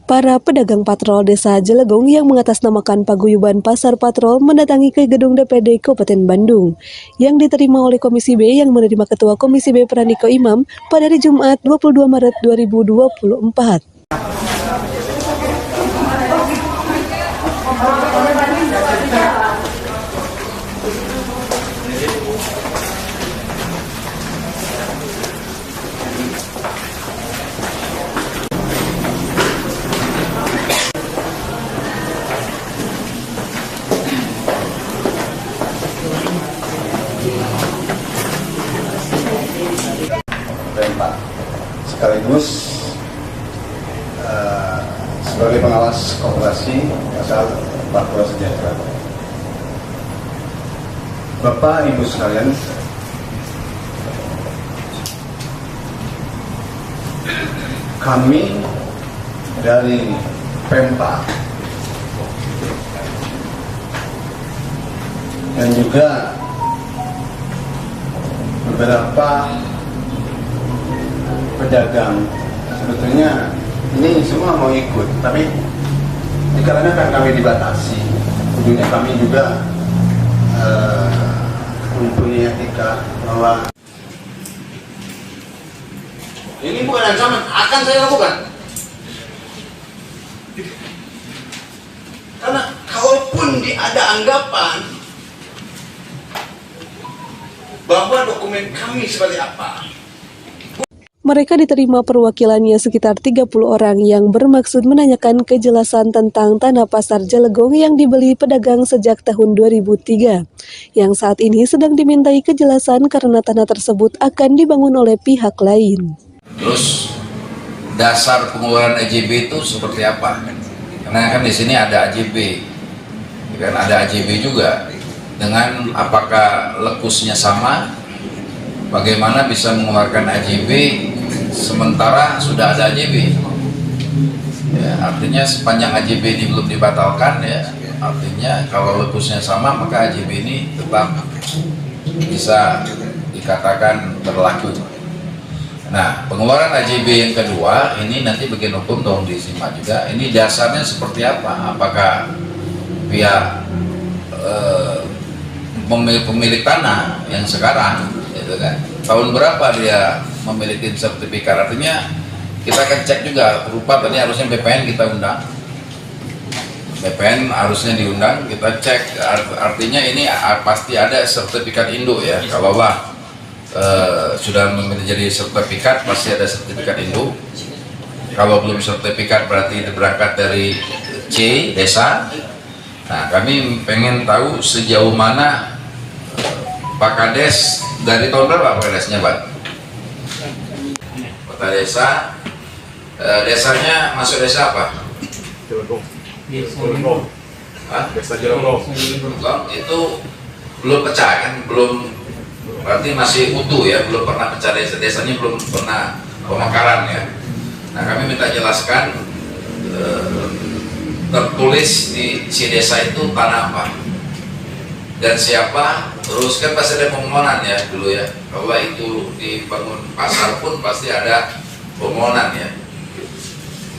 Para pedagang patrol Desa Jelegong yang mengatasnamakan paguyuban Pasar Patrol mendatangi ke gedung DPD Kabupaten Bandung yang diterima oleh Komisi B yang menerima Ketua Komisi B Praniko Imam pada hari Jumat 22 Maret 2024. Pak, sekaligus sebagai pengawas koperasi asal Papua Sejahtera. Bapak Ibu sekalian, kami dari Pempa dan juga beberapa pedagang sebetulnya ini semua mau ikut, tapi dikarenakan kami dibatasi, tentunya kami juga mempunyai etika bahwa ini bukan ancaman, akan saya lakukan. Karena kalaupun ada anggapan bahwa dokumen kami seperti apa, mereka diterima perwakilannya sekitar 30 orang yang bermaksud menanyakan kejelasan tentang tanah pasar Jelegong yang dibeli pedagang sejak tahun 2003, yang saat ini sedang dimintai kejelasan karena tanah tersebut akan dibangun oleh pihak lain. Terus dasar pengeluaran AJB itu seperti apa? Karena kan di sini ada AJB, kan ada AJB juga. Dengan apakah lekusnya sama? Bagaimana bisa mengeluarkan AJB sementara sudah ada AJB? Ya, artinya sepanjang AJB ini belum dibatalkan, ya, artinya kalau lekusnya sama maka AJB ini tetap bisa dikatakan berlaku. Nah, pengeluaran AJB yang kedua ini nanti bagian hukum tolong disimak juga. Ini dasarnya seperti apa? Apakah pihak pemilik tanah yang sekarang, gitu kan, tahun berapa dia memiliki sertifikat? Artinya kita akan cek juga berupa tadi harusnya BPN kita undang, BPN harusnya diundang, kita cek artinya ini pasti ada sertifikat induk ya. Kalaulah sudah menjadi sertifikat pasti ada sertifikat induk. Kalau belum sertifikat berarti berangkat dari C desa. Nah, kami pengen tahu sejauh mana Pak Kades dari tahun berapa Pak Kadesnya, Pak? Kota desa, desanya masuk desa apa? Jelegong. Desa Jelegong. Itu belum pecah kan? Belum, berarti masih utuh ya, belum pernah pecah desanya belum pernah pemekaran ya. Nah, kami minta jelaskan tertulis di si desa itu tanah apa dan siapa, terus kan pasti ada permohonan ya dulu ya. Kalau itu dibangun pasar pun pasti ada permohonan ya.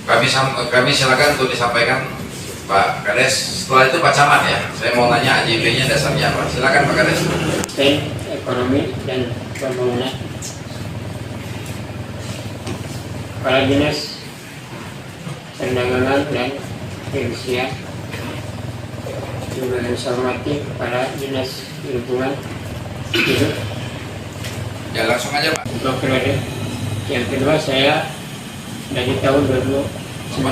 Kami silakan untuk disampaikan Pak Kades. Setelah itu Pak Camat ya, saya mau nanya AJB-nya dasarnya apa. Silakan Pak Kades. Ekonomi dan Pembangunan, Kepala Dinas Perdagangan dan Perindustrian, juga saya hormati Kepala Dinas Lingkungan Hidup. Ya langsung aja Pak. Untuk periode yang kedua saya dari tahun 2019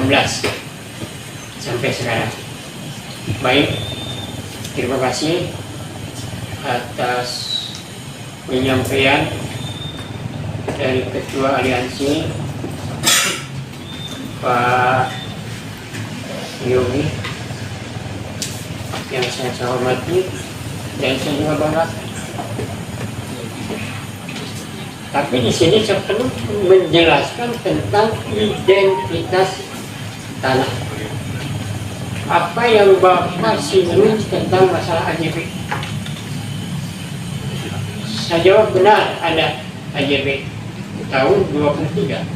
sampai sekarang. Baik, terima kasih atas penyampaian dari Ketua Aliansi Pak Yogi yang saya hormati dan saya juga bangga. Tapi di sini saya perlu menjelaskan tentang identitas tanah. Apa yang Bapak singgung tentang masalah AJB? Saya jawab benar ada AJB tahun 23.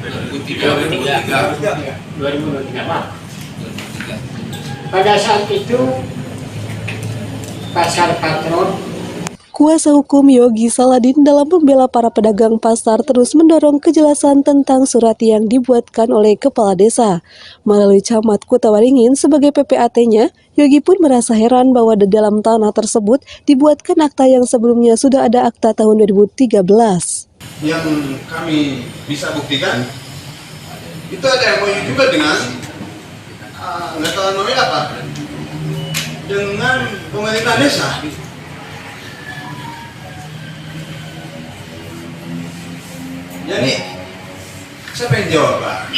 2023 Pak. Pada saat itu pasar patron. Kuasa hukum Yogi Saladin dalam membela para pedagang pasar terus mendorong kejelasan tentang surat yang dibuatkan oleh Kepala Desa. Melalui Camat Kutawaringin sebagai PPAT-nya, Yogi pun merasa heran bahwa di dalam tanah tersebut dibuatkan akta yang sebelumnya sudah ada akta tahun 2013. Yang kami bisa buktikan, itu ada MOU juga dengan, nggak tahu namanya apa, dengan pemerintah desa. Jadi, siapa yang jawab, Pak?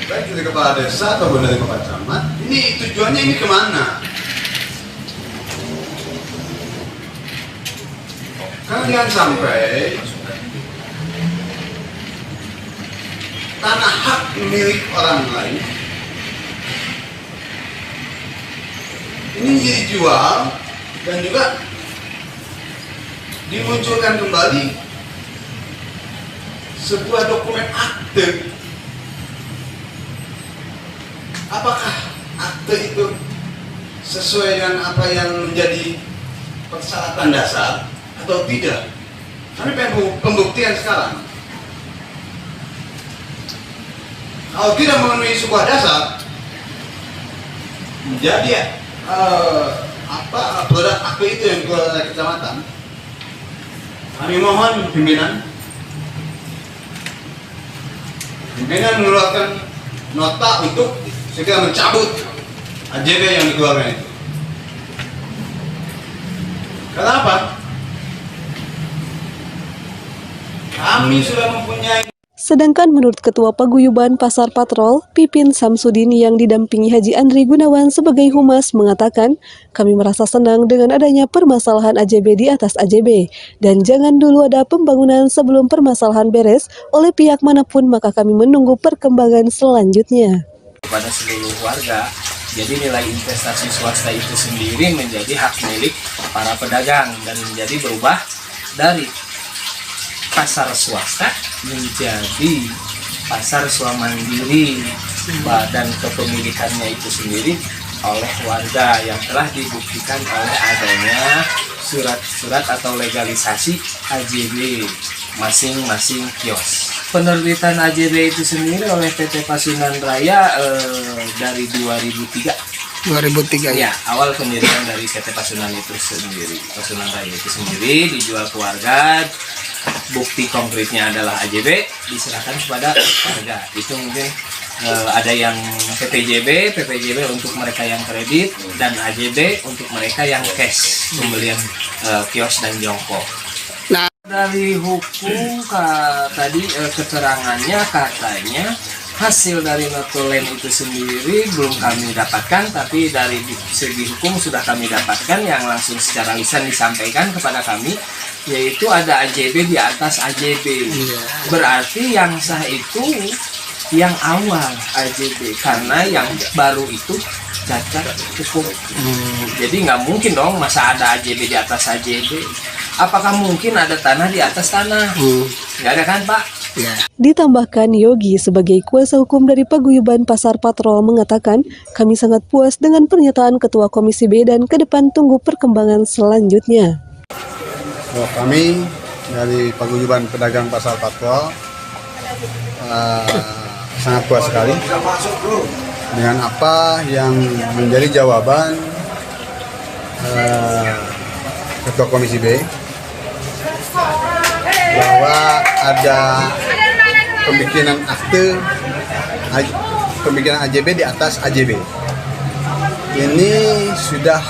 Baik dari kepala desa ataupun dari kepala camat, ini tujuannya ini kemana? Karena jangan sampai tanah hak milik orang lain ini dijual dan juga dimunculkan kembali sebuah dokumen akte. Apakah akte itu sesuai dengan apa yang menjadi persyaratan dasar atau tidak? Kami pengen pembuktian sekarang. Kalau tidak memenuhi sebuah dasar, menjadi produk akte itu yang keluar dari kecamatan, kami mohon pimpinan mengeluarkan nota untuk segera mencabut AJB yang dikeluarkan itu. Kenapa? Kami sudah mempunyai. Sedangkan menurut Ketua Paguyuban Pasar Patrol, Pipin Samsudin yang didampingi Haji Andri Gunawan sebagai humas mengatakan, kami merasa senang dengan adanya permasalahan AJB di atas AJB, dan jangan dulu ada pembangunan sebelum permasalahan beres oleh pihak manapun, maka kami menunggu perkembangan selanjutnya. Kepada seluruh warga, jadi nilai investasi swasta itu sendiri menjadi hak milik para pedagang dan menjadi berubah dari pasar swasta menjadi pasar swamandiri, dan kepemilikannya itu sendiri oleh warga yang telah dibuktikan oleh adanya surat-surat atau legalisasi AJB masing-masing kios. Penerbitan AJB itu sendiri oleh PT Pasundan Raya dari 2003 ya, awal pendirian dari PT Pasundan itu sendiri, Pasundan Raya itu sendiri dijual ke warga. Bukti konkretnya adalah AJB diserahkan kepada warga. Itu mungkin ada yang PPJB untuk mereka yang kredit, dan AJB untuk mereka yang cash, pembelian kios dan jongkok. Nah, dari hukum tadi keterangannya katanya hasil dari notulen itu sendiri belum kami dapatkan, tapi dari segi hukum sudah kami dapatkan yang langsung secara lisan disampaikan kepada kami, yaitu ada AJB di atas AJB. Berarti yang sah itu yang awal AJB, karena yang baru itu cacat cukup. Jadi nggak mungkin dong masa ada AJB di atas AJB. Apakah mungkin ada tanah di atas tanah? Nggak ada kan, Pak? Ya. Ditambahkan, Yogi sebagai kuasa hukum dari Paguyuban Pasar Patrol mengatakan, kami sangat puas dengan pernyataan Ketua Komisi B dan ke depan tunggu perkembangan selanjutnya. Kami dari Paguyuban Pedagang Pasar Patrol sangat puas sekali dengan apa yang menjadi jawaban Ketua Komisi B, bahwa ada pembikinan akte, pembikinan AJB di atas AJB. Ini sudah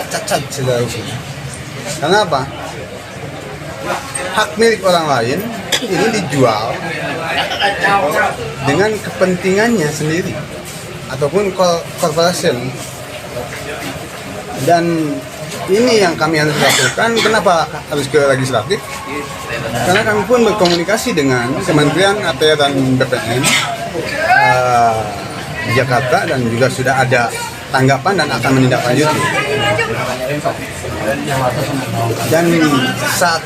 cacat sudah hukum. Karena apa? Hak milik orang lain ini dijual dengan kepentingannya sendiri ataupun corporation. Dan ini yang kami harus lakukan. Kenapa harus ke legislatif? Karena kami pun berkomunikasi dengan Kementerian ATR dan BPN di Jakarta, dan juga sudah ada tanggapan dan akan menindaklanjuti. Dan saat